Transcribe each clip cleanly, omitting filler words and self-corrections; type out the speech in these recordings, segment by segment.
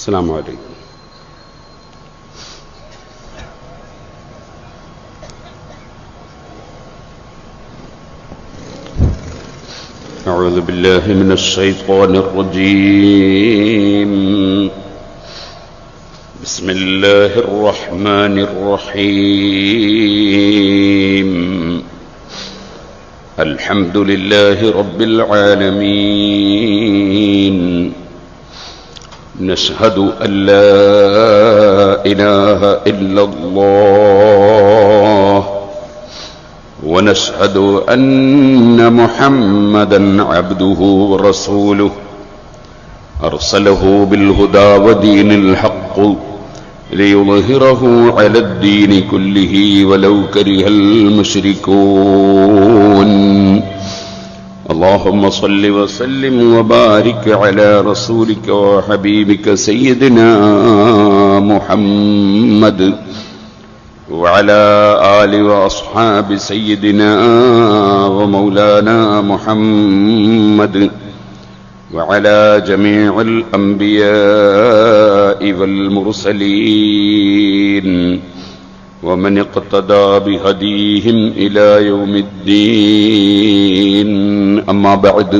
السلام عليكم. أعوذ بالله من الشيطان الرجيم. بسم الله الرحمن الرحيم. الحمد لله رب العالمين. نشهد أن لا إله إلا الله ونشهد أن محمدًا عبده ورسوله أرسله بالهدى ودين الحق ليظهره على الدين كله ولو كره المشركون. اللهم صل وسلم وبارك على رسولك وحبيبك سيدنا محمد وعلى آل وأصحاب سيدنا ومولانا محمد وعلى جميع الأنبياء والمرسلين ومن اقتدى بهديهم إلى يوم الدين. أما بعد،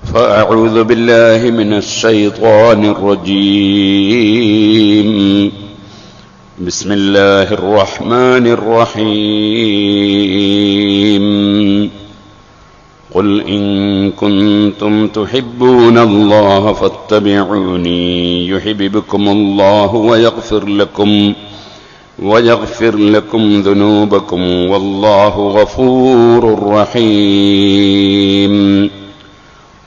فأعوذ بالله من الشيطان الرجيم. بسم الله الرحمن الرحيم. قل إن كنتم تحبون الله فاتبعوني يحببكم الله ويغفر لكم ذنوبكم والله غفور رحيم.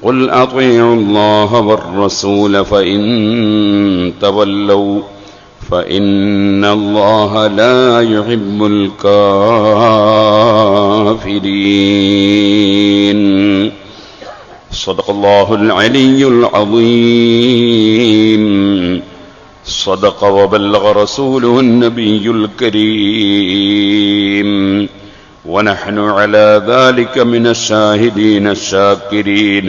قل أطيعوا الله والرسول فإن تولوا فإن الله لا يحب الكافرين. صدق الله العلي العظيم. صدق وبلغ رسوله النبي الكريم. ونحن على ذلك من الشاهدين الشاكرين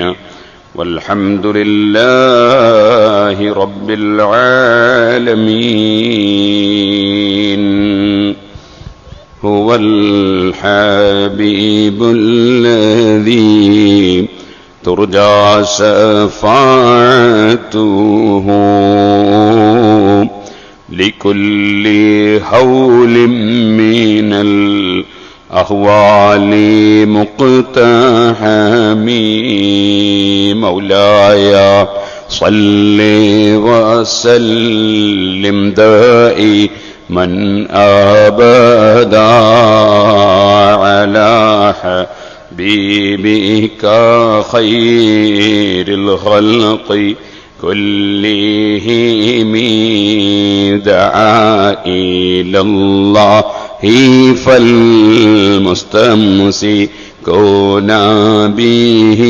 والحمد لله رب العالمين. هو الحبيب الذي ترجى شفاعته لكل هول من الأهوال مقتحم. مولاي صل وسلم دائما أبدا على حبيبك خير الخلق كلهم. دعا إلى الله فالمستمسكون به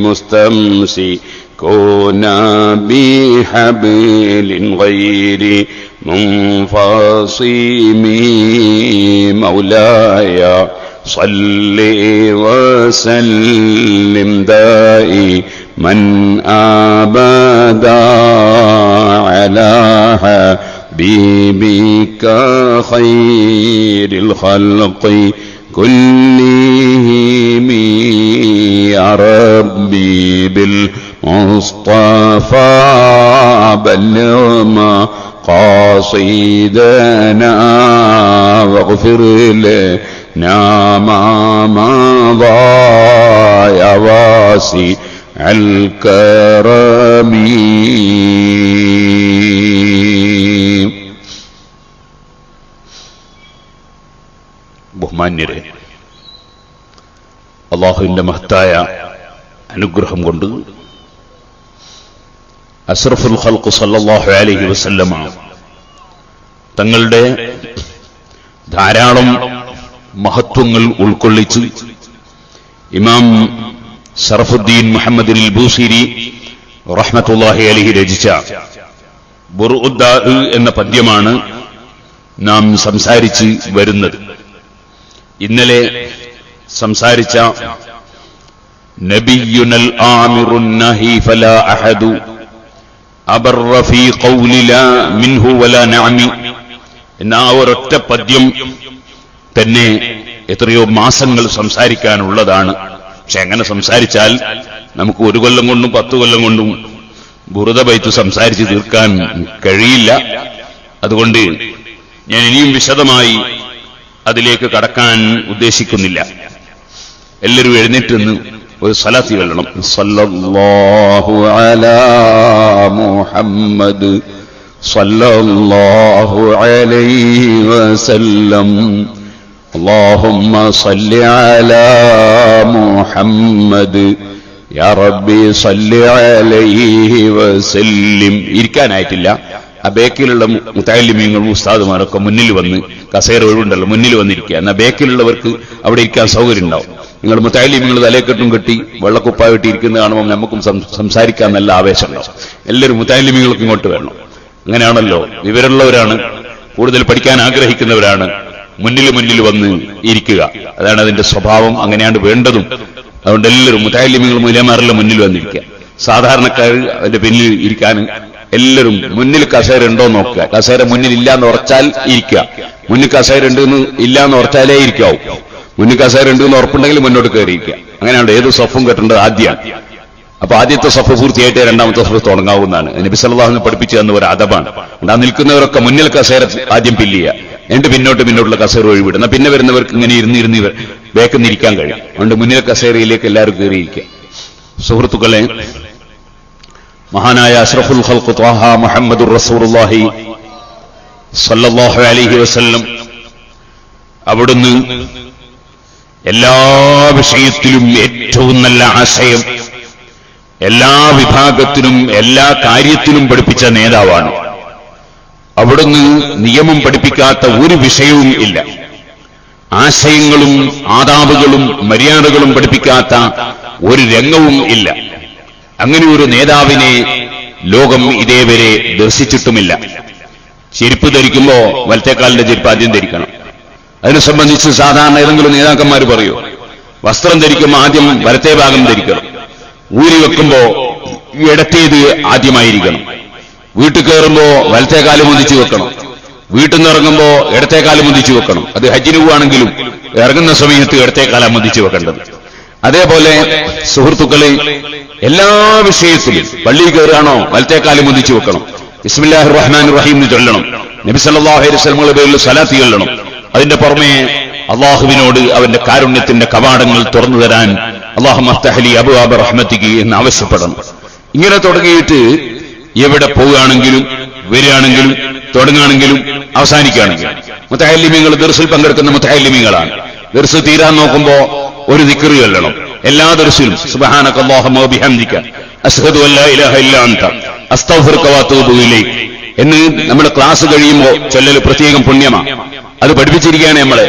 مستمسكون بحبل غير منفصم. مولاي صل وسلم دائما أبدا على حبيبك خير الخلق كلهم. يا ربي بالمصطفى بلغ مقاصدنا واغفر لنا ما مضى يا واسع الكرم. ബഹുമാന്യരെ, അല്ലാഹുവിന്റെ മഹത്തായ അനുഗ്രഹം കൊണ്ട് അഷ്റഫുൽ ഖൽഖ് സല്ലല്ലാഹു അലൈഹി വസല്ലമ തങ്ങളുടെ ധാരാളം മഹത്വങ്ങൾ ഉൾക്കൊള്ളിച്ച് ഇമാം ശറഫുദ്ദീൻ മുഹമ്മദ് അൽ ബൂസിരി റഹ്മത്തുള്ളാഹി അലൈഹി രചിച്ച ബുർഉദ്ദാ എന്ന പദ്യമാണ് നാം സംസാരിച്ച് വരുന്നത്. ഇന്നലെ സംസാരിച്ച നബിയുനൽ ആമിറുൻ നഹി ഫലാ അഹദു അബർറ ഫീ ഖൗലി ലാ മിൻഹു വലാ നഅമി എന്നാ ഒരൊറ്റ പദ്യം തന്നെ എത്രയോ മാസങ്ങൾ സംസാരിക്കാനുള്ളതാണ്. പക്ഷെ അങ്ങനെ സംസാരിച്ചാൽ നമുക്ക് 1 കൊല്ലം കൊണ്ടും 10 കൊല്ലം കൊണ്ടും ബുറുദ ബൈത്ത് സംസാരിച്ച് തീർക്കാൻ കഴിയില്ല. അതുകൊണ്ട് ഞാൻ ഇനിയും വിശദമായി അതിലേക്ക് കടക്കാൻ ഉദ്ദേശിക്കുന്നില്ല. എല്ലാവരും എഴുന്നേറ്റ് നിന്ന് ഒരു സ്വലാത്ത് ചൊല്ലണം. സല്ലല്ലാഹു അലാ മുഹമ്മദ് സല്ലല്ലാഹു അലൈഹി വസല്ലം اللهم صل على محمد يا ربي صل عليه وسلم. ഇരിക്കാനായിട്ടില്ല. ആ ബേക്കിലുള്ള മുതഅല്ലിമീങ്ങളും ഉസ്താദുമാരൊക്കെ മുന്നിൽ വന്ന്, കസേര ഒഴിവുണ്ടല്ലോ, മുന്നിൽ വന്നിരിക്കുക. എന്നാൽ ബേക്കിലുള്ളവർക്ക് അവിടെ ഇരിക്കാൻ സൗകര്യം ഉണ്ടാവും. നിങ്ങൾ മുതഅല്ലിമീങ്ങൾ തലേക്കെട്ടും കെട്ടി വെള്ളക്കുപ്പായ കെട്ടി ഇരിക്കുന്നത് കാണുമ്പോൾ നമുക്കും സംസാരിക്കാൻ നല്ല ആവേശം ഉണ്ടാവും. എല്ലാവരും മുതഅല്ലിമീങ്ങൾക്ക് ഇങ്ങോട്ട് വരണം. അങ്ങനെയാണല്ലോ, വിവരമുള്ളവരാണ്, കൂടുതൽ പഠിക്കാൻ ആഗ്രഹിക്കുന്നവരാണ് മുന്നിൽ വന്ന് ഇരിക്കുക. അതാണ് അതിന്റെ സ്വഭാവം, അങ്ങനെയാണ് വേണ്ടതും. അതുകൊണ്ട് എല്ലാവരും മുതഅല്ലിമീങ്ങൾ ഉലമാരെല്ലാം മുന്നിൽ വന്നിരിക്കുക. സാധാരണക്കാർ അതിന്റെ പിന്നിൽ ഇരിക്കാൻ എല്ലാവരും മുന്നിൽ കസേര ഉണ്ടോ നോക്കുക. കസേര മുന്നിൽ ഇല്ലാന്ന് ഉറച്ചാൽ ഇരിക്കുക. മുന്നിൽ കസേര ഉണ്ടെന്ന് ഇല്ലാന്ന് ഉറച്ചാലേ ഇരിക്കാവൂ. മുന്നിൽ കസേര ഉണ്ടെന്ന് ഉറപ്പുണ്ടെങ്കിൽ മുന്നോട്ട് കയറിയിരിക്കുക. അങ്ങനെയാണ് ഏത് സഫും കെട്ടേണ്ടത് ആദ്യമാണ്. അപ്പൊ ആദ്യത്തെ സഫ് പൂർത്തിയായിട്ട് രണ്ടാമത്തെ സഫ് തുടങ്ങാവുന്നതാണ്. നബി സല്ലല്ലാഹു അലൈഹി വസല്ലം പഠിപ്പിച്ചു തന്ന ഒരു അദബാണ്. ആ നിൽക്കുന്നവരൊക്കെ മുന്നിൽ കസേര ആദ്യം ഫില്ല് ചെയ്യുക, എന്നിട്ട് പിന്നോട്ടുള്ള കസേര ഒഴിവിടുന്ന, പിന്നെ വരുന്നവർക്ക് ഇങ്ങനെ ഇരുന്ന് വേക്കുന്നിരിക്കാൻ കഴിയും. അതുകൊണ്ട് മുന്നിലെ കസേരയിലേക്ക് എല്ലാവരും കയറിയിരിക്കുക. സുഹൃത്തുക്കളെ, മഹാനായ അഷ്റഫുൽ ഖൽഖ് ത്വാഹ മുഹമ്മദുർ റസൂലുള്ളാഹി സല്ലല്ലാഹു അലൈഹി വസല്ലം അവിടുന്ന് എല്ലാ വിഷയത്തിലും ഏറ്റവും നല്ല ആശയം എല്ലാ വിഭാഗത്തിനും എല്ലാ കാര്യത്തിലും പഠിപ്പിച്ച നേതാവാണ്. അവിടുന്ന് നിയമം പഠിപ്പിക്കാത്ത ഒരു വിഷയവും ഇല്ല. ആശയങ്ങളും ആദാബുകളും മര്യാദകളും പഠിപ്പിക്കാത്ത ഒരു രംഗവും ഇല്ല. അങ്ങനെ ഒരു നേതാവിനെ ലോകം ഇതേവരെ ദർശിച്ചിട്ടുമില്ല. ചെരുപ്പ് ധരിക്കുമ്പോ വലത്തേക്കാലിന്റെ ചെരുപ്പ് ആദ്യം ധരിക്കണം. അതിനെ സംബന്ധിച്ച് സാധാരണ ഏതെങ്കിലും നേതാക്കന്മാർ പറയൂ, വസ്ത്രം ധരിക്കുമ്പോൾ ആദ്യം വലത്തേ ഭാഗം ധരിക്കണം, ഊരി വെക്കുമ്പോ ഇടത്തേത് ആദ്യമായിരിക്കണം, വീട്ടിൽ കയറുമ്പോ വലത്തേക്കാല് മുന്തിച്ചു വെക്കണം, വീട്ടിൽ നിന്ന് ഇറങ്ങുമ്പോ ഇടത്തേക്കാല് മുന്തിച്ചു വെക്കണം. അത് ഹജ്ജിന് പോവാണെങ്കിലും ഇറങ്ങുന്ന സമയത്ത് ഇടത്തേക്കാലാണ് മുന്തിച്ചു വെക്കേണ്ടത്. അതേപോലെ സുഹൃത്തുക്കളെ, എല്ലാ വിഷയത്തിലും പള്ളിയിൽ കയറുകയാണോ വലത്തേക്കാല് മുന്തിച്ചു വെക്കണം, ബിസ്മില്ലാഹിർ റഹ്മാനിർ റഹീം എന്ന് ചൊല്ലണം, നബി സല്ലല്ലാഹു അലൈഹി വസല്ലമയുടെ പേരിൽ സ്വലാത്ത് ചൊല്ലണം. അതിന്റെ പുറമെ അള്ളാഹുവിനോട് അവന്റെ കാരുണ്യത്തിന്റെ കവാടങ്ങൾ തുറന്നു തരാൻ അല്ലാഹുമ്മ അഫ്തഹ് ലി അബ്വാബ റഹ്മതികി എന്ന് ആവശ്യപ്പെടണം. ഇങ്ങനെ തുടങ്ങിയിട്ട് എവിടെ പോവുകയാണെങ്കിലും വരികയാണെങ്കിലും തുടങ്ങുകയാണെങ്കിലും അവസാനിക്കുകയാണെങ്കിലും മുതഅല്ലിമീങ്ങൾ ദർസിൽ പങ്കെടുക്കുന്ന മുതഅല്ലിമീങ്ങളാണ്. ദർസ് തീരാൻ നോക്കുമ്പോ ഒരു ദിക്ർ ചൊല്ലണം. എല്ലാ ദർസിലും സുബ്ഹാനക അല്ലാഹുമ്മ വബിഹംദിക അശ്ഹദു അല്ലാ ഇലാഹ ഇല്ലാ അൻത അസ്തഗ്ഫിറുക വഅതൂബു ഇലൈക് എന്ന് നമ്മുടെ ക്ലാസ് കഴിയുമ്പോൾ ചൊല്ലൽ പ്രത്യേകം പുണ്യമാണ്. അത് പഠിപ്പിച്ചിരിക്കുകയാണ് നമ്മളെ.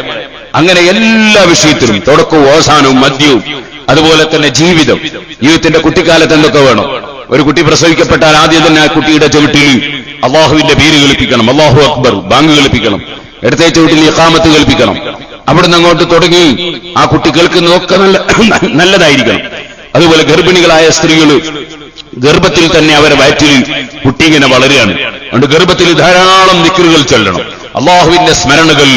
അങ്ങനെ എല്ലാ വിഷയത്തിലും തുടക്കവും അവസാനവും മധ്യവും, അതുപോലെ തന്നെ ജീവിതത്തിന്റെ കുട്ടിക്കാലത്ത് എന്തൊക്കെ വേണം. ഒരു കുട്ടി പ്രസവിക്കപ്പെട്ടാൽ ആദ്യം തന്നെ ആ കുട്ടിയുടെ ചുവട്ടിൽ അള്ളാഹുവിന്റെ പേര് കളിപ്പിക്കണം, അല്ലാഹു അക്ബർ ബാങ്ക് കളിപ്പിക്കണം, ഇടത്തെ ചുവട്ടിൽ ഇഖാമത്ത് കളിപ്പിക്കണം. അവിടുന്ന് അങ്ങോട്ട് തുടങ്ങി ആ കുട്ടി കേൾക്കുന്നതൊക്കെ നല്ലതായിരിക്കണം. അതുപോലെ ഗർഭിണികളായ സ്ത്രീകൾ ഗർഭത്തിൽ തന്നെ അവരെ വയറ്റിൽ കുട്ടി ഇങ്ങനെ വളരുകയാണ്. അതുകൊണ്ട് ഗർഭത്തിൽ ധാരാളം ദിക്റുകൾ ചൊല്ലണം, അള്ളാഹുവിന്റെ സ്മരണകൾ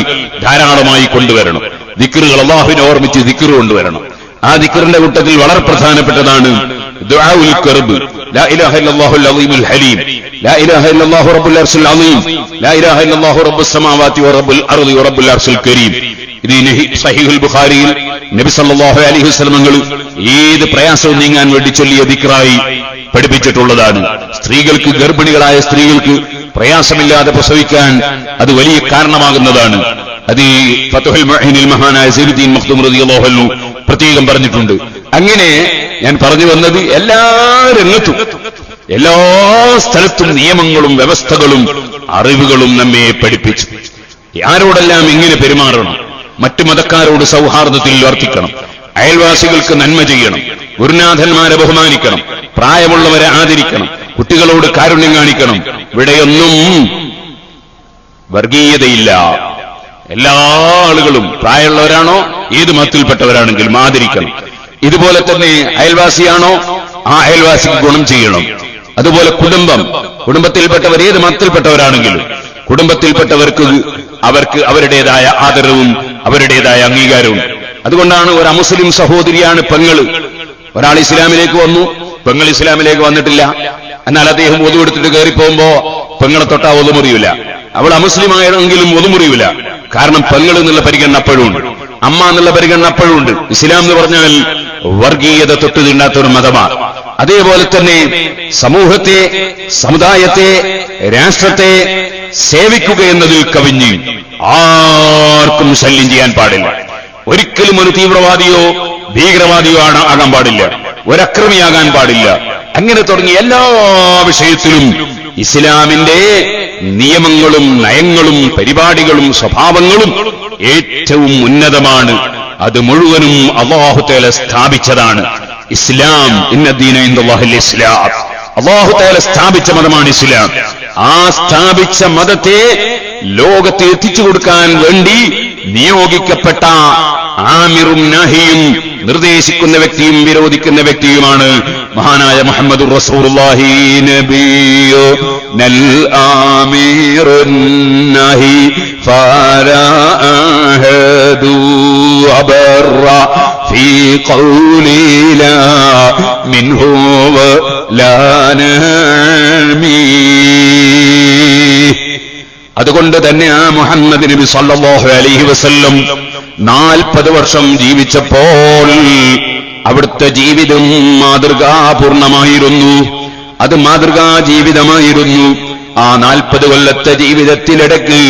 ധാരാളമായി കൊണ്ടുവരണം. ദിക്റുകൾ അള്ളാഹുവിനെ ഓർമ്മിച്ച് ദിക്റ് കൊണ്ടുവരണം. ആ ദിക്റിന്റെ കൂട്ടത്തിൽ വളരെ പ്രധാനപ്പെട്ടതാണ് ദുആഉൽ കർബ്, ലാ ഇലാഹ ഇല്ലല്ലാഹുൽ അളീമുൽ ഹലീം, ലാ ഇലാഹ ഇല്ലല്ലാഹു റബ്ബുൽ അർശിൽ അളീം, ലാ ഇലാഹ ഇല്ലല്ലാഹു റബ്ബുസ് സമാവാതി വറബ്ബുൽ അർളി വറബ്ബുൽ അർശിൽ കരീം. ഇത് സഹീഹുൽ ബുഖാരിയിൽ നബി സല്ലല്ലാഹു അലൈഹി വസല്ലം ഏത് പ്രയാസവും നീങ്ങാൻ വേണ്ടി ചൊല്ലിയ ദിക്റായി പഠിപ്പിച്ചിട്ടുള്ളതാണ്. സ്ത്രീകൾക്ക്, ഗർഭിണികളായ സ്ത്രീകൾക്ക് പ്രയാസമില്ലാതെ പ്രസവിക്കാൻ അത് വലിയ കാരണമാകുന്നതാണ്. അത് ഫത്ഹുൽ മുഈനിൽ മഹാനായ സയ്യിദുദ്ദീൻ മഖ്ദൂം റളിയല്ലാഹു അൻഹു പ്രത്യേകം പറഞ്ഞിട്ടുണ്ട്. അങ്ങനെ ഞാൻ പറഞ്ഞു വന്നത്, എല്ലാ രംഗത്തും എല്ലാ സ്ഥലത്തും നിയമങ്ങളും വ്യവസ്ഥകളും അറിവുകളും നമ്മെ പഠിപ്പിച്ചു. ആരോടെല്ലാം എങ്ങനെ പെരുമാറണം, മറ്റു മതക്കാരോട് സൗഹാർദ്ദത്തിൽ വർത്തിക്കണം, അയൽവാസികൾക്ക് നന്മ ചെയ്യണം, ഗുരുനാഥന്മാരെ ബഹുമാനിക്കണം, പ്രായമുള്ളവരെ ആദരിക്കണം, കുട്ടികളോട് കാരുണ്യം കാണിക്കണം. ഇവിടെയൊന്നും വർഗീയതയില്ല. എല്ലാ ആളുകളും പ്രായമുള്ളവരാണോ ഏത് മതത്തിൽപ്പെട്ടവരാണെങ്കിലും ആദരിക്കണം. ഇതുപോലെ തന്നെ അയൽവാസിയാണോ ആ അയൽവാസിക്ക് ഗുണം ചെയ്യണം. അതുപോലെ കുടുംബത്തിൽപ്പെട്ടവർ ഏത് മതത്തിൽപ്പെട്ടവരാണെങ്കിലും കുടുംബത്തിൽപ്പെട്ടവർക്ക് അവരുടേതായ ആദരവും അവരുടേതായ അംഗീകാരവും. അതുകൊണ്ടാണ് ഒരു അമുസ്ലിം സഹോദരിയാണ് പെങ്ങള്. ഒരാൾ ഇസ്ലാമിലേക്ക് വന്നു, പെങ്ങൾ ഇസ്ലാമിലേക്ക് വന്നിട്ടില്ല, എന്നാൽ അദ്ദേഹം ഒതു എടുത്തിട്ട് കയറിപ്പോകുമ്പോ പെങ്ങളെ തൊട്ടാ ഒതുമുറിയില്ല. അവൾ അമുസ്ലിമായെങ്കിലും ഒതുമുറിയില്ല. കാരണം പെങ്ങൾ എന്നുള്ള പരിഗണന അപ്പോഴും ഉണ്ട്, അമ്മ എന്നുള്ള പരിഗണന അപ്പോഴും ഉണ്ട്. ഇസ്ലാം എന്ന് പറഞ്ഞാൽ വർഗീയത തൊട്ട് തീണ്ടാത്തൊരു മതമാണ്. അതേപോലെ തന്നെ സമൂഹത്തെ, സമുദായത്തെ, രാഷ്ട്രത്തെ സേവിക്കുക എന്നതിൽ കവിഞ്ഞ് ആർക്കും ശല്യം ചെയ്യാൻ പാടില്ല. ഒരിക്കലും ഒരു തീവ്രവാദിയോ ഭീകരവാദിയോ ആകാൻ പാടില്ല, ഒരക്രമിയാകാൻ പാടില്ല. അങ്ങനെ തുടങ്ങിയ എല്ലാ വിഷയത്തിലും ഇസ്ലാമിന്റെ നിയമങ്ങളും നയങ്ങളും പരിപാടികളും സ്വഭാവങ്ങളും ഏറ്റവും ഉന്നതമാണ്. അത് മുഴുവനും അല്ലാഹു തആല സ്ഥാപിച്ചതാണ്. ഇസ്ലാം ഇന്നദ്ദീന ഇൻദല്ലാഹിൽ ഇസ്ലാം, അല്ലാഹു തആല സ്ഥാപിച്ച മതമാണ് ഇസ്ലാം. ആ സ്ഥാപിച്ച മതത്തെ ലോകത്ത് എത്തിച്ചു കൊടുക്കാൻ വേണ്ടി നിയോഗിക്കപ്പെട്ട ആമിറും നാഹിയും, നിർദ്ദേശിക്കുന്ന വ്യക്തിയും വിരോധിക്കുന്ന വ്യക്തിയുമാണ് മഹാനായ മുഹമ്മദുർ റസൂലുള്ളാഹി നബിയോ നൽ ആമിറുൻ നാഹി ഫലാ അഹദു അബറ ഫീ ഖൗലി ലാ മിൻഹു വലാ നമീ. അതുകൊണ്ട് തന്നെ ആ മുഹമ്മദ് നബി സല്ലല്ലാഹു അലൈഹി വസല്ലം 40 വർഷം ജീവിച്ചപ്പോൾ അവിടുത്തെ ജീവിതം മാതൃകാപൂർണമായിരുന്നു. അത് മാതൃകാ ജീവിതമായിരുന്നു. ആ 40 കൊല്ലത്തെ ജീവിതത്തിലിടയ്ക്ക്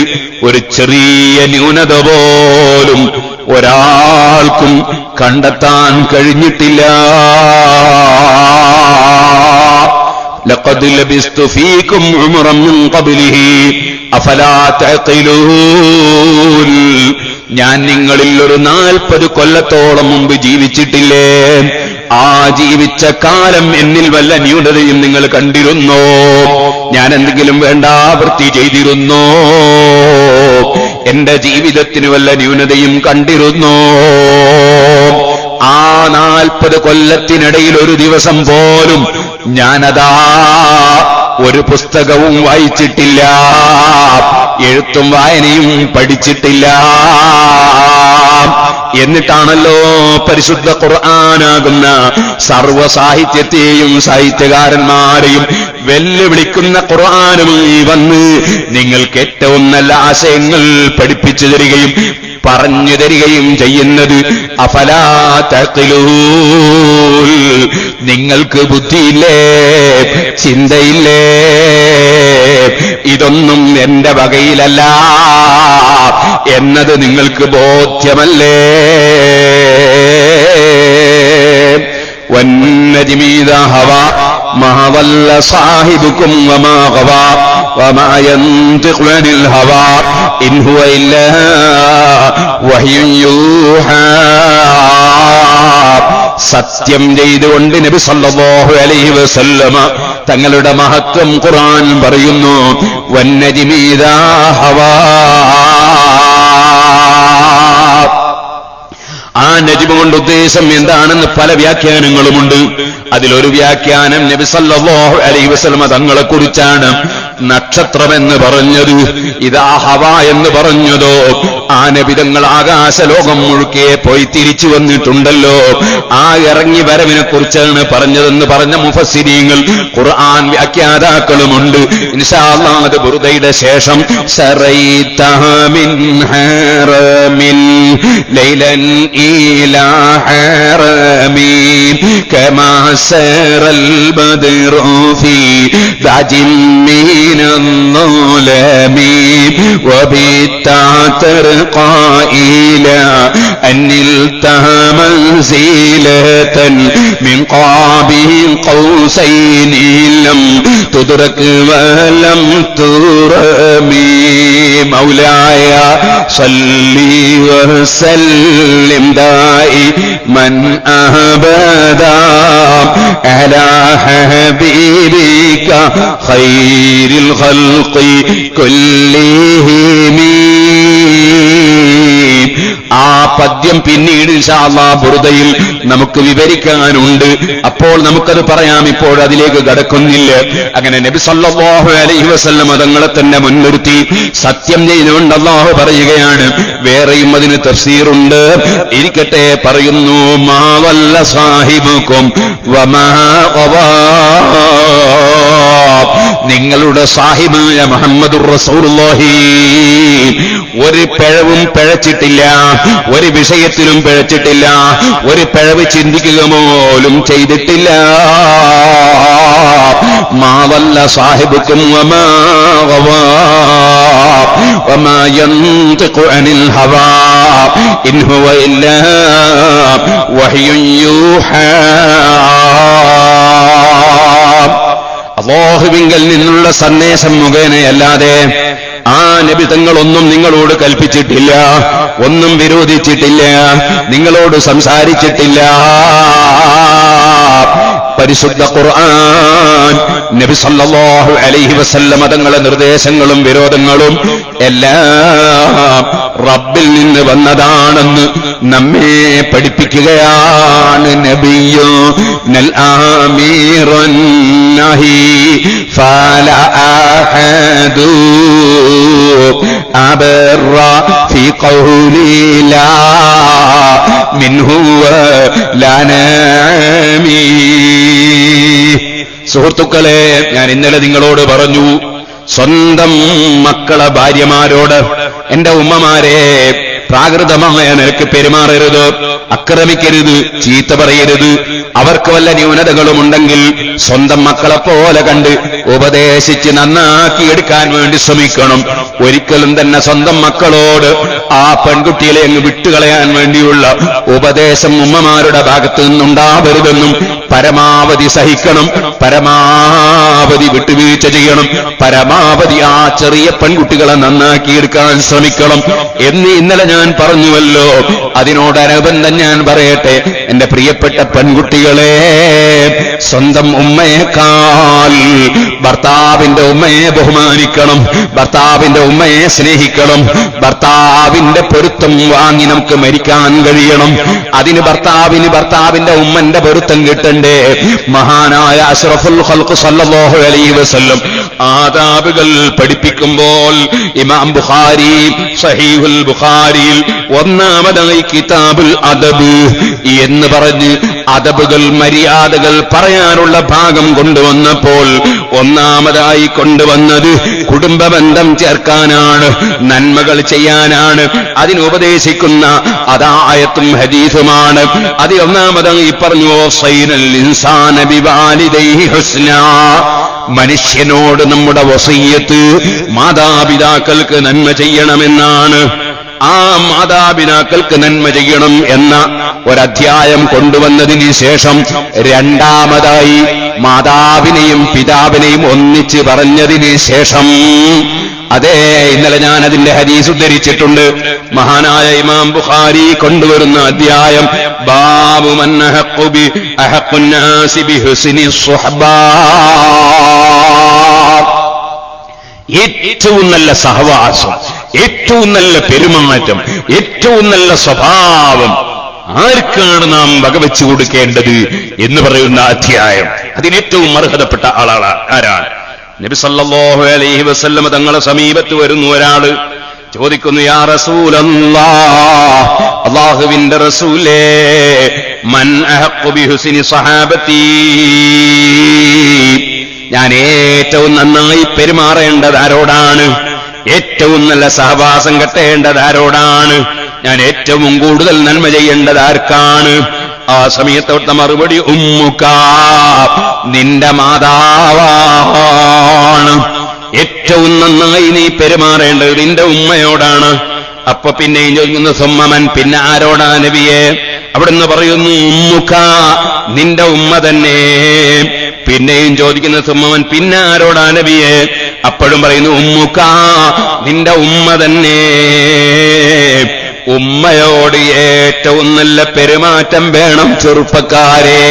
ഒരു ചെറിയ ന്യൂനത പോലും ഒരാൾക്കും കണ്ടെത്താൻ കഴിഞ്ഞിട്ടില്ല. ലഖദ് ലബിസ്തു ഫീകും ഉമറൻ മിൻ ഖബ്ലിഹി അഫലാ തഅഖിലൂൻ. ഞാൻ നിങ്ങളിൽ ഒരു 40 കൊല്ലത്തോളം മുമ്പ് ജീവിച്ചിട്ടില്ലേ? ആ ജീവിച്ച കാലം എന്നിൽ വല്ല ന്യൂനതയും നിങ്ങൾ കണ്ടിരുന്നോ? ഞാൻ എന്തെങ്കിലും വേണ്ടാവൃത്തി ചെയ്തിരുന്നോ? എന്റെ ജീവിതത്തിന് വല്ല ന്യൂനതയും കണ്ടിരുന്നോ? ആ 40 കൊല്ലത്തിനിടയിൽ ഒരു ദിവസം പോലും ഞാനതാ ഒരു പുസ്തകവും വായിച്ചിട്ടില്ല, എഴുത്തും വായനയും പഠിച്ചിട്ടില്ല. എന്നിട്ടാണല്ലോ പരിശുദ്ധ ഖുർആനാകുന്ന സർവ്വസാഹിത്യത്തെയും സാഹിത്യകാരന്മാരെയും വെല്ലുവിളിക്കുന്ന ഖുർആനുമായി വന്ന് നിങ്ങൾക്ക് ഏറ്റവും നല്ല ആശയങ്ങൾ പഠിപ്പിച്ചു തരികയും പറഞ്ഞു തരികയും ചെയ്യുന്നത്. അഫലാ തഖിലൂൻ, നിങ്ങൾക്ക് ബുദ്ധിയില്ലേ, ചിന്തയില്ലേ? ഇതൊന്നും എന്റെ വകയിലല്ല എന്നത് നിങ്ങൾക്ക് ബോധ്യമല്ലേ? വന്നജ്മി ഇദാ ഹവാ മാ വല്ല സാഹിബുക്കും വമാ ഗവാ വമാ യൻതിഖു അനിൽ ഹവാ ഇൻ ഹുവ ഇല്ലാ വഹ്യുൻ യൂഹാ. സത്യം ചെയ്തുകൊണ്ട് നബി സല്ലല്ലാഹു അലൈഹി വസല്ലമ തങ്ങളുടെ മഹത്വം ഖുർആൻ പറയുന്നു. വന്നജ്മി ഇദാ ഹവാ. ആ നജ്മ് കൊണ്ട് ഉദ്ദേശം എന്താണെന്ന് പല വ്യാഖ്യാനങ്ങളുമുണ്ട്. അതിലൊരു വ്യാഖ്യാനം നബി സല്ലല്ലാഹു അലൈഹി വസല്ലമ തങ്ങളെ കുറിച്ചാണ് നക്ഷത്രമെന്ന് പറഞ്ഞത്. ഇദാ ഹവാ എന്ന് പറഞ്ഞതോ ആ നബി തങ്ങൾ ആകാശലോകം മുഴുക്കെ പോയി തിരിച്ചു വന്നിട്ടുണ്ടല്ലോ, ആ ഇറങ്ങി വരവിനെ കുറിച്ചാണ് പറഞ്ഞതെന്ന് പറഞ്ഞ മുഫസ്സിരീങ്ങൾ, ഖുർആൻ വ്യാഖ്യാതാക്കളുമുണ്ട്. ഇൻഷാ അല്ലാഹ് അത് ബുർദയുടെ ശേഷം സറൈതഹ മിൻ ഹറമിൻ ലൈലൻ ഇലാ ഹറമീൻ കമാ സറൽ ബദ്റു ഫീ ദഅജിൻ മിനൽ-ളുലമീൻ വബിത്താ തർഖാ ഇലാ അനിൽതഹ മൻസിലതൻ മിൻ ഖാബി ഖൗസൈൻ ലം തുദ്റക് വലം തുറമീ. മൗലായ സല്ലി വസല്ലിം ദായിമൻ അബദാ അലാ ഹബീബിക ഖൈറിൽ ഖൽഖി കുല്ലിഹിം. ആ പദ്യം പിന്നീട് ഇൻഷാ അല്ലാഹ് ബുർദയിൽ നമുക്ക് വിവരിക്കാനുണ്ട്. അപ്പോൾ നമുക്കത് പറയാം, ഇപ്പോൾ അതിലേക്ക് കടക്കുന്നില്ല. അങ്ങനെ നബി സല്ലല്ലാഹു അലൈഹി വസല്ലം തങ്ങളെ തന്നെ മുൻനിർത്തി സത്യം ചെയ്തുകൊണ്ട് അല്ലാഹു പറയുകയാണ്. വേറെയും അതിന് തഫ്സീറുണ്ട്. ഇരിക്കട്ടെ, പറയുന്നു, മാ വല്ല സാഹിബുക്കും വമാ ഖവാ, നിങ്ങളുടെ സാഹിബായ മുഹമ്മദുർ റസൂലുള്ളാഹി ഒരു പിഴവും പിഴച്ചിട്ടില്ല, ഒരു വിഷയത്തിലും പിഴച്ചിട്ടില്ല, ഒരു പിഴവ് ചിന്തിക്കുക പോലും ചെയ്തിട്ടില്ല. മാ വല്ല സാഹിബുക്കും വമാ ഖവാ വമാ യൻതിഖു അനിൽ ഹവാ ഇൻ ഹുവ ഇല്ലാ വഹ്യുൻ യൂഹാ. അല്ലാഹുവിങ്കൽ നിന്നുള്ള സന്ദേശം മുഖേനയല്ലാതെ ആ നബി തങ്ങളൊന്നും നിങ്ങളോട് കൽപ്പിച്ചിട്ടില്ല, ഒന്നും വിരോധിച്ചിട്ടില്ല, നിങ്ങളോട് സംസാരിച്ചിട്ടില്ല. പരിശുദ്ധ ഖുർആൻ നബി സല്ലല്ലാഹു അലൈഹി വസല്ലം തങ്ങളുടെ നിർദ്ദേശങ്ങളും വിരോധങ്ങളും എല്ലാം റബ്ബിൽ നിന്ന് വന്നതാണെന്ന് നമ്മെ പഠിപ്പിക്കുകയാണ്. നബിയോ നൽ ആമീറൻ നഹി ഫല അഹദു അബറ ഫി ഖൗലി ലാ മിൻഹു ലനാമി. സുഹൃത്തുക്കളെ, ഞാൻ ഇന്നലെ നിങ്ങളോട് പറഞ്ഞു, സ്വന്തം മക്കളെ ഭാര്യമാരോട്, എന്റെ ഉമ്മമാരെ, പ്രാകൃതമായ നിലക്ക് പെരുമാറരുത്, ആക്രമിക്കരുത്, ചീത്ത പറയരുത്. അവർക്ക് വല്ല ന്യൂനതകളുമുണ്ടെങ്കിൽ സ്വന്തം മക്കളെ പോലെ കണ്ട് ഉപദേശിച്ച് നന്നാക്കിയെടുക്കാൻ വേണ്ടി ശ്രമിക്കണം. ഒരിക്കലും തന്നെ സ്വന്തം മക്കളോട് ആ പെൺകുട്ടികളെ അങ്ങ് വിട്ടുകളയാൻ വേണ്ടിയുള്ള ഉപദേശം ഉമ്മമാരുടെ ഭാഗത്ത് നിന്നുണ്ടാവരുതെന്നും പരമാവധി സഹിക്കണം, പരമാവധി വിട്ടുവീഴ്ച ചെയ്യണം, പരമാവധി ആ ചെറിയ പെൺകുട്ടികളെ നന്നാക്കിയെടുക്കാൻ ശ്രമിക്കണം എന്ന് ഇന്നലെ ഞാൻ പറഞ്ഞുവല്ലോ. അതിനോടനുബന്ധം ഞാൻ പറയട്ടെ, എന്റെ പ്രിയപ്പെട്ട പെൺകുട്ടികളെ, സ്വന്തം ഉമ്മയേക്കാൾ ഭർത്താവിന്റെ ഉമ്മയെ ബഹുമാനിക്കണം, ഭർത്താവിന്റെ ഉമ്മയെ സ്നേഹിക്കണം. ഭർത്താവിന്റെ പൊരുത്തം വാങ്ങി നമുക്ക് മരിക്കാൻ കഴിയണം. അതിന് ഭർത്താവിന്റെ ഉമ്മന്റെ പൊരുത്തം കിട്ടണ്ടേ. മഹാനായ അഷ്റഫുൽ ഖൽഖ് സല്ലല്ലാഹു അലൈഹി വസല്ലം ആദാബുകൾ പഠിപ്പിക്കുമ്പോൾ ഇമാം ബുഖാരി സഹീഹുൽ ബുഖാരിയിൽ ഒന്നാമതായി കിതാബുൽ അദബ് എന്ന് പറഞ്ഞ് അദബുകൾ, മര്യാദകൾ പറയാനുള്ള ഭാഗം കൊണ്ടുവന്നപ്പോൾ ഒന്നാമതായി കൊണ്ടുവന്നത് കുടുംബബന്ധം ചേർക്കാനാണ്, നന്മകൾ ചെയ്യാനാണ്. അതിനുപദേശിക്കുന്ന അതായത്തും ഹദീസുമാണ്. അത് ഒന്നാമതായി പറഞ്ഞു, വസൈനൽ ഇൻസാന ബിവാലിദൈഹി ഹുസ്നാ, മനുഷ്യനോട് നമ്മുടെ വസിയ്യത്ത് മാതാപിതാക്കൾക്ക് നന്മ ചെയ്യണമെന്നാണ്. ആ മാതാപിതാക്കൾക്ക് നന്മ ചെയ്യണം എന്ന ഒരധ്യായം കൊണ്ടുവന്നതിന് ശേഷം രണ്ടാമതായി മാതാവിനെയും പിതാവിനെയും ഒന്നിച്ച് പറഞ്ഞതിന് ശേഷം, അതേ ഇന്നലെ ഞാൻ അതിന്റെ ഹദീസ് ഉദ്ധരിച്ചിട്ടുണ്ട്. മഹാനായ ഇമാം ബുഖാരി കൊണ്ടുവരുന്ന അധ്യായം, ബാബു മൻ അഹഖുൻ നാസി ബിഹുസ്നി സുഹ്ബാ, ഏറ്റവും നല്ല സഹവാസം, ഏറ്റവും നല്ല പെരുമാറ്റം, ഏറ്റവും നല്ല സ്വഭാവം ആർക്കാണ് നാം വകവെച്ചു കൊടുക്കേണ്ടത് എന്ന് പറയുന്ന അധ്യായം. അതിനേറ്റവും അർഹതപ്പെട്ട ആളാണ് ആരാണ്? നബി സല്ലല്ലാഹു അലൈഹി വസല്ലം തങ്ങളെ സമീപത്ത് വരുന്നു ഒരാള്, ചോദിക്കുന്നു, യാ റസൂലല്ലാഹ്, അല്ലാഹുവിന്റെ റസൂലേ, മൻ അഹഖു ബിഹുസ്നി സഹാബത്തി, ഞാൻ ഏറ്റവും നന്നായി പെരുമാറേണ്ടത് ആരോടാണ്? ഏറ്റവും നല്ല സഹവാസം കെട്ടേണ്ടത് ആരോടാണ്? ഞാൻ ഏറ്റവും കൂടുതൽ നന്മ ചെയ്യേണ്ടത് ആർക്കാണ്? ആ സമയത്തോട്ട് മറുപടി, ഉമ്മുക, നിന്റെ മാതാവാണ്. ഏറ്റവും നന്നായി നീ പെരുമാറേണ്ടത് നിന്റെ ഉമ്മയോടാണ്. അപ്പൊ പിന്നെയും ചോദിക്കുന്നു, സുമ്മമൻ, പിന്നെ ആരോടാ നബിയെ? അവിടുന്ന് പറയുന്നു, ഉമ്മുക, നിന്റെ ഉമ്മ തന്നെ. പിന്നെയും ചോദിക്കുന്ന സുമ്മവൻ, പിന്നെ ആരോടാ നബിയെ? അപ്പോഴും പറയുന്നു, ഉമ്മുക, നിന്റെ ഉമ്മ തന്നെ. ഉമ്മയോട് ഏറ്റവും നല്ല പെരുമാറ്റം വേണം ചെറുപ്പക്കാരെ.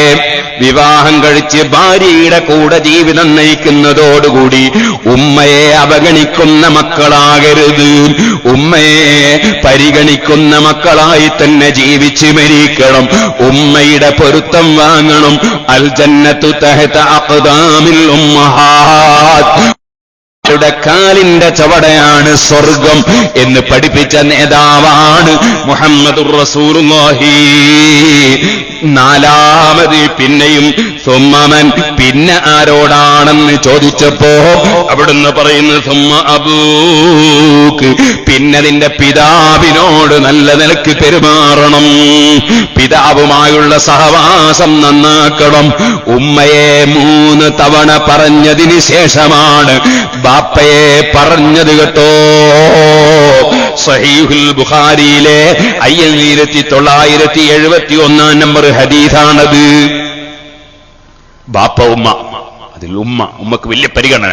വിവാഹം കഴിച്ച് ഭാര്യയുടെ കൂടെ ജീവിതം നയിക്കുന്നതോടുകൂടി ഉമ്മയെ അവഗണിക്കുന്ന മക്കളാകരുത്. ഉമ്മയെ പരിഗണിക്കുന്ന മക്കളായി തന്നെ ജീവിച്ച് മരിക്കണം. ഉമ്മയുടെ പൊരുത്തം വാങ്ങണം. അൽ ജന്നത്തു തഹത അഖ്ദാമിൽ ഉമ്മഹാത്ത്, കാലിന്റെ ചവടയാണ് സ്വർഗം എന്ന് പഠിപ്പിച്ച നേതാവാണ് മുഹമ്മദുർ റസൂലുള്ളാഹി. നാലാമത് പിന്നെയും സുമ്മമൻ, പിന്നെ ആരോടാണെന്ന് ചോദിച്ചപ്പോ അവിടുന്ന് പറയുന്നത് സുമ്മ അബൂക്ക്, പിന്നെ നിന്റെ പിതാവിനോട് നല്ല നിലക്ക് പെരുമാറണം. പിതാവുമായുള്ള സഹവാസം നന്നാക്കണം. ഉമ്മയെ 3 തവണ പറഞ്ഞതിന് ശേഷമാണ് ബാപ്പയെ പറഞ്ഞത് കേട്ടോ. സഹീഹുൽ ബുഖാരിയിലെ 5971 നമ്പർ ഹദീസാണത്. ബാപ്പ ഉമ്മ, അതിൽ ഉമ്മക്ക് വലിയ പരിഗണന.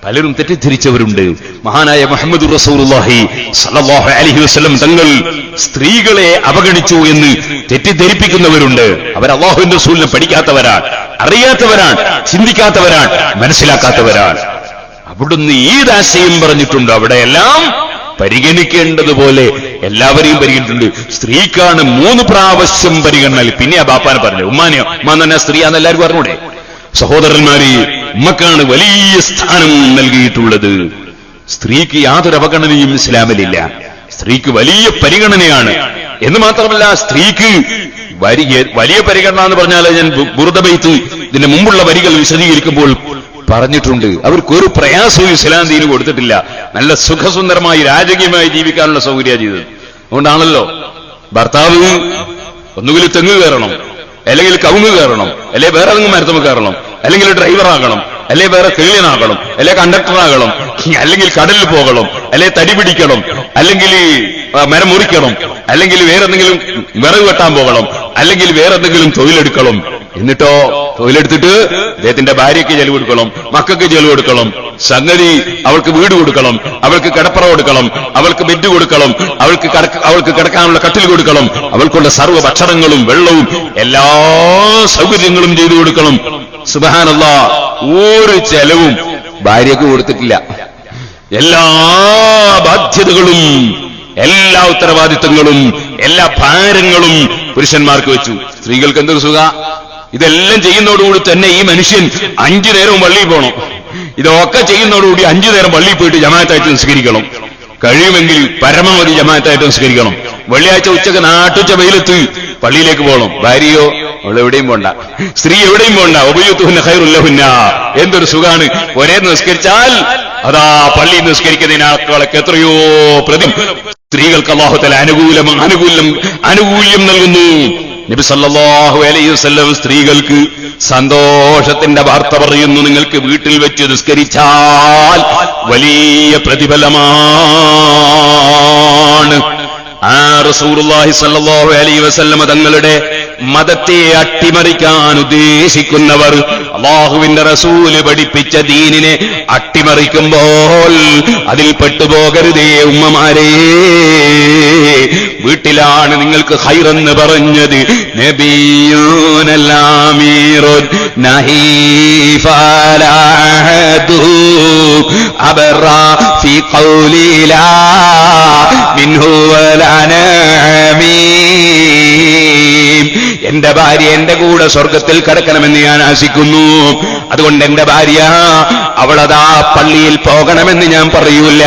പലരും തെറ്റിദ്ധരിച്ചവരുണ്ട്. മഹാനായ മുഹമ്മദുർ റസൂലുള്ളാഹി സ്വല്ലല്ലാഹു അലൈഹി വസല്ലം തങ്ങൾ സ്ത്രീകളെ അവഗണിച്ചു എന്ന് തെറ്റിദ്ധരിപ്പിക്കുന്നവരുണ്ട്. അവർ അല്ലാഹുവിന്റെ റസൂലിനെ പഠിക്കാത്തവരാണ്, അറിയാത്തവരാണ്, ചിന്തിക്കാത്തവരാണ്, മനസ്സിലാക്കാത്തവരാണ്. അവിടുന്ന് ഏതാശയം പറഞ്ഞിട്ടുണ്ട് അവിടെയെല്ലാം പരിഗണിക്കേണ്ടതുപോലെ എല്ലാവരെയും പരിഗണിച്ചിട്ടുണ്ട്. സ്ത്രീക്കാണ് 3 പ്രാവശ്യം പരിഗണന. പിന്നെ ആ ബാപ്പാനെ പറഞ്ഞു, ഉമ്മാനെയോ ഉമ്മ തന്നെ സ്ത്രീയാന്ന് എല്ലാവരും പറഞ്ഞൂടെ? സഹോദരന്മാരെ, ഉമ്മക്കാണ് വലിയ സ്ഥാനം നൽകിയിട്ടുള്ളത്. സ്ത്രീക്ക് യാതൊരു അവഗണനയും ഇസ്ലാമിലില്ല. സ്ത്രീക്ക് വലിയ പരിഗണനയാണ്. എന്ന് മാത്രമല്ല, സ്ത്രീക്ക് വലിയ പരിഗണന എന്ന് പറഞ്ഞാൽ, ഞാൻ ബുർദ ബൈത്ത് ഇതിന്റെ മുമ്പുള്ള വരികൾ വിശദീകരിക്കുമ്പോൾ പറഞ്ഞിട്ടുണ്ട്, അവർക്കൊരു പ്രയാസവും ഇസ്ലാം ദീന് കൊടുത്തിട്ടില്ല. നല്ല സുഖസുന്ദരമായി രാജകീയമായി ജീവിക്കാനുള്ള സൗകര്യം ചെയ്തത്. അതുകൊണ്ടാണല്ലോ ഭർത്താവ് ഒന്നുകിൽ തെങ്ങ് കയറണം, അല്ലെങ്കിൽ കവുങ്ങ് കയറണം, അല്ലെ വേറെ ഏതെങ്കിലും മരത്തമ്മ കയറണം, അല്ലെങ്കിൽ ഡ്രൈവറാകണം, അല്ലെ വേറെ ക്ലീനറാകണം, അല്ലെ കണ്ടക്ടറാകണം, അല്ലെങ്കിൽ കടലിൽ പോകണം, അല്ലെ തടി പിടിക്കണം, അല്ലെങ്കിൽ മരം മുറിക്കണം, അല്ലെങ്കിൽ വേറെന്തെങ്കിലും വിറക് വെട്ടാൻ പോകണം, അല്ലെങ്കിൽ വേറെന്തെങ്കിലും തൊഴിലെടുക്കണം. എന്നിട്ടോ തൊഴിലെടുത്തിട്ട് അദ്ദേഹത്തിന്റെ ഭാര്യയ്ക്ക് ചെലവ് കൊടുക്കണം, മക്കൾക്ക് ചെലവ് കൊടുക്കണം, സംഗതി അവൾക്ക് വീട് കൊടുക്കണം, അവൾക്ക് കിടപ്പറ കൊടുക്കണം, അവൾക്ക് ബെഡ് കൊടുക്കണം, അവൾക്ക് കിടക്കാനുള്ള കട്ടിൽ കൊടുക്കണം, അവൾക്കുള്ള സർവ്വ ഭക്ഷണങ്ങളും വെള്ളവും എല്ലാ സൗകര്യങ്ങളും ചെയ്തു കൊടുക്കണം. സുബ്ഹാനല്ലാഹ്, ഒരു ചെലവും ഭാര്യക്ക് കൊടുത്തിട്ടില്ല. എല്ലാ ബാധ്യതകളും, എല്ലാ ഉത്തരവാദിത്തങ്ങളും, എല്ലാ ഭാരങ്ങളും പുരുഷന്മാർക്ക് വെച്ചു. സ്ത്രീകൾക്ക് എന്തൊരു സുഖ! ഇതെല്ലാം ചെയ്യുന്നതോടുകൂടി തന്നെ ഈ മനുഷ്യൻ 5 നേരവും പള്ളിയിൽ പോകണം. ഇതൊക്കെ ചെയ്യുന്നതോടുകൂടി 5 നേരം പള്ളിയിൽ പോയിട്ട് ജമാഅത്തായിട്ട് നിസ്കരിക്കണം. കഴിയുമെങ്കിൽ പരമാവധി ജമാഅത്തായിട്ട് നിസ്കരിക്കണം. വെള്ളിയാഴ്ച ഉച്ചക്ക് നാട്ടുച്ച വെയിലത്ത് പള്ളിയിലേക്ക് പോകണം. ഭാര്യയോ അവൾ എവിടെയും പോണ്ട, സ്ത്രീ എവിടെയും പോണ്ട. ഉപയുത്തുഹുന്ന ഖൈറുൽ ലഹുന്ന, എന്തൊരു സുഖാണ്! ഒരേ നിസ്കരിച്ചാൽ അതാ പള്ളി നിസ്കരിക്കുന്നതിനേക്കാളൊക്കെ എത്രയോ പ്രതിഫലം സ്ത്രീകൾക്ക് അല്ലാഹു തആല ആനുകൂല്യം നൽകുന്നു. നബി സല്ലല്ലാഹു അലൈഹി വസല്ലം സ്ത്രീകൾക്ക് സന്തോഷത്തിന്റെ വാർത്ത പറയുന്നു, നിങ്ങൾക്ക് വീട്ടിൽ വെച്ച് നിസ്കരിച്ചാൽ വലിയ പ്രതിഫലമാണ്. ആ റസൂലുള്ളാഹി സ്വല്ലല്ലാഹു അലൈഹി വസല്ലം തങ്ങളുടെ മതത്തെ അട്ടിമറിക്കാൻ ഉദ്ദേശിക്കുന്നവർ അല്ലാഹുവിന്റെ റസൂല് പഠിപ്പിച്ച ദീനിനെ അട്ടിമറിക്കുമ്പോൾ അതിൽ പെട്ടുപോകരുതേ ഉമ്മമാരെ. വീട്ടിലാണ് നിങ്ങൾക്ക് ഖൈറെന്ന് പറഞ്ഞത്. നബിയൂനൽ അമീറുൻ നഹീഫലാഹദു അബറാ ഫീ ഖൗലിലാ മിൻഹു വലനാമീ. എന്റെ ഭാര്യ എന്റെ കൂടെ സ്വർഗത്തിൽ കടക്കണമെന്ന് ഞാൻ ആശിക്കുന്നു. അതുകൊണ്ട് എന്റെ ഭാര്യ അവളതാ പള്ളിയിൽ പോകണമെന്ന് ഞാൻ പറയൂല.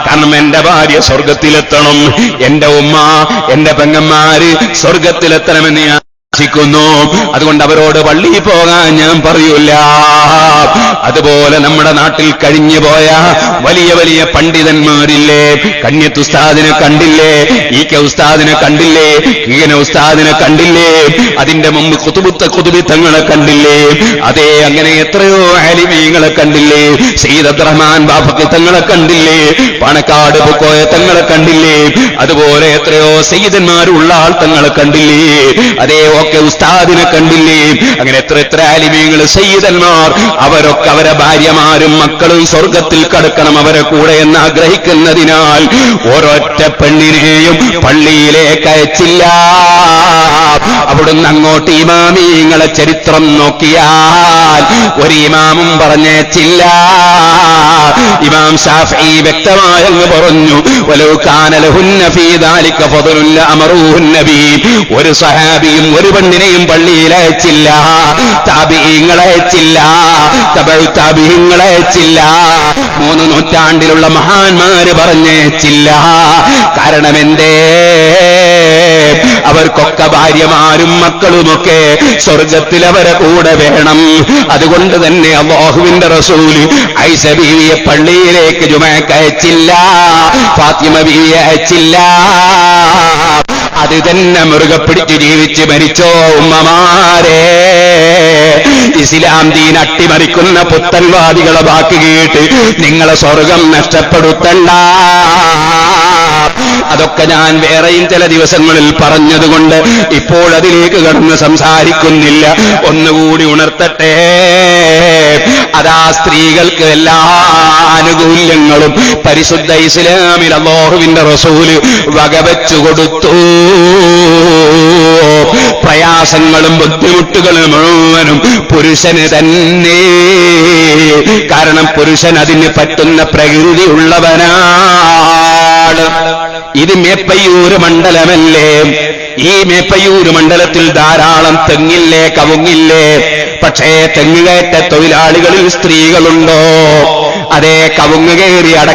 കാരണം എന്റെ ഭാര്യ സ്വർഗത്തിലെത്തണം, എന്റെ ഉമ്മ എന്റെ പെങ്ങന്മാര് സ്വർഗത്തിലെത്തണമെന്ന് ഞാൻ ആശിക്കുന്നു. അതുകൊണ്ട് അവരോട് പള്ളിയിൽ പോകാൻ ഞാൻ പറയൂല. അതുപോലെ നമ്മുടെ നാട്ടിൽ കഴിഞ്ഞു പോയ വലിയ വലിയ പണ്ഡിതന്മാരില്ലേ? കണ്യത്ത് ഉസ്താദിനെ കണ്ടില്ലേ? ഈക്ക ഉസ്താദിനെ കണ്ടില്ലേ? കീന ഉസ്താദിനെ കണ്ടില്ലേ? അതിന്റെ മുമ്പ് കുതുബിത്തങ്ങളെ കണ്ടില്ലേ? അതേ, അങ്ങനെ എത്രയോ ആലിമീങ്ങളെ കണ്ടില്ലേ? സയ്യിദ് അബ്ദുറഹ്മാൻ ബാഫഖി തങ്ങളെ കണ്ടില്ലേ? പാണക്കാട് ബുക്കോയ തങ്ങളെ കണ്ടില്ലേ? അതുപോലെ എത്രയോ സയ്യിദന്മാരുള്ള ആൾ തങ്ങളെ കണ്ടില്ലേ? അതേ, ഒക്കെ ഉസ്താദിനെ കണ്ടില്ലേ? അങ്ങനെ എത്ര ആലിമീങ്ങൾ, സയ്യിദന്മാർ, അവരൊക്കെ അവരെ ഭാര്യമാരും മക്കളും സ്വർഗത്തിൽ കടക്കണം അവരെ കൂടെ എന്ന് ആഗ്രഹിക്കുന്നതിനാൽ ഒരൊറ്റ പെണ്ണിനെയും പള്ളിയിലേക്ക് അയച്ചില്ല. അവിടുന്ന് അങ്ങോട്ട് ഇമാമീങ്ങളെ ചരിത്രം നോക്കിയാൽ ഒരു ഇമാമും പറഞ്ഞേച്ചില്ല. ഇമാം ഷാഫിഈ വ്യക്തമായങ്ങ് പറഞ്ഞു, വലൗ കാന ലഹുന്ന ഫീ ദാലിക ഫദ്ലുൻ ലഅമറൂഹുൻ നബി. ഒരു സഹാബിയും ഒരു പെണ്ണിനെയും പള്ളിയിൽ അയച്ചില്ല, താബിഈങ്ങളെ അയച്ചില്ല, തബഉ താബിഈങ്ങളെ അയച്ചില്ല, 3 നൂറ്റാണ്ടിലുള്ള മഹാന്മാര് പറഞ്ഞേച്ചില്ല. കാരണം എന്തേ? അവർക്കൊക്കെ ഭാര്യമാരും മക്കളുമൊക്കെ സ്വർഗത്തിൽ അവരെ കൂടെ വേണം. അതുകൊണ്ട് തന്നെ അല്ലാഹുവിന്റെ റസൂൽ ഐസ ബീവിയെ പള്ളിയിലേക്ക് ജുമഅക്ക് അയച്ചില്ല, ഫാത്തിമ ബീവിയെ അയച്ചില്ല. അത് തന്നെ മുറുകെ പിടിച്ച് ജീവിച്ച് മരിച്ചോ ഉമ്മമാരെ. ഇസ്ലാം ദീൻ അട്ടിമറിക്കുന്ന പുത്തൻവാദികളെ വാക്ക് കേട്ട് നിങ്ങളെ സ്വർഗം നഷ്ടപ്പെടുത്തണ്ട. അതൊക്കെ ഞാൻ വേറെയും ചില ദിവസങ്ങളിൽ പറഞ്ഞതുകൊണ്ട് ഇപ്പോൾ അതിലേക്ക് കടന്ന് സംസാരിക്കുന്നില്ല. ഒന്നുകൂടി ഉണർത്തട്ടെ. അതാ സ്ത്രീകൾക്ക് എല്ലാ ആനുകൂല്യങ്ങളും പരിശുദ്ധ ഇസ്ലാമിൽ അല്ലാഹുവിന്റെ റസൂല് വകവെച്ചു കൊടുത്തു. പ്രയാസങ്ങളും ബുദ്ധിമുട്ടുകളും മുഴുവനും പുരുഷന് തന്നെ. കാരണം പുരുഷൻ അതിന് പറ്റുന്ന പ്രകൃതി ഉള്ളവനാണ്. ഇത് മേപ്പയ്യൂര് മണ്ഡലമല്ലേ? ഈ മേപ്പയ്യൂര് മണ്ഡലത്തിൽ ധാരാളം തെങ്ങില്ലേ, കവുങ്ങില്ലേ? പക്ഷേ തെങ്ങുകയറ്റ തൊഴിലാളികളിൽ സ്ത്രീകളുണ്ടോ? അതേ, കവുങ്ങ് കയറി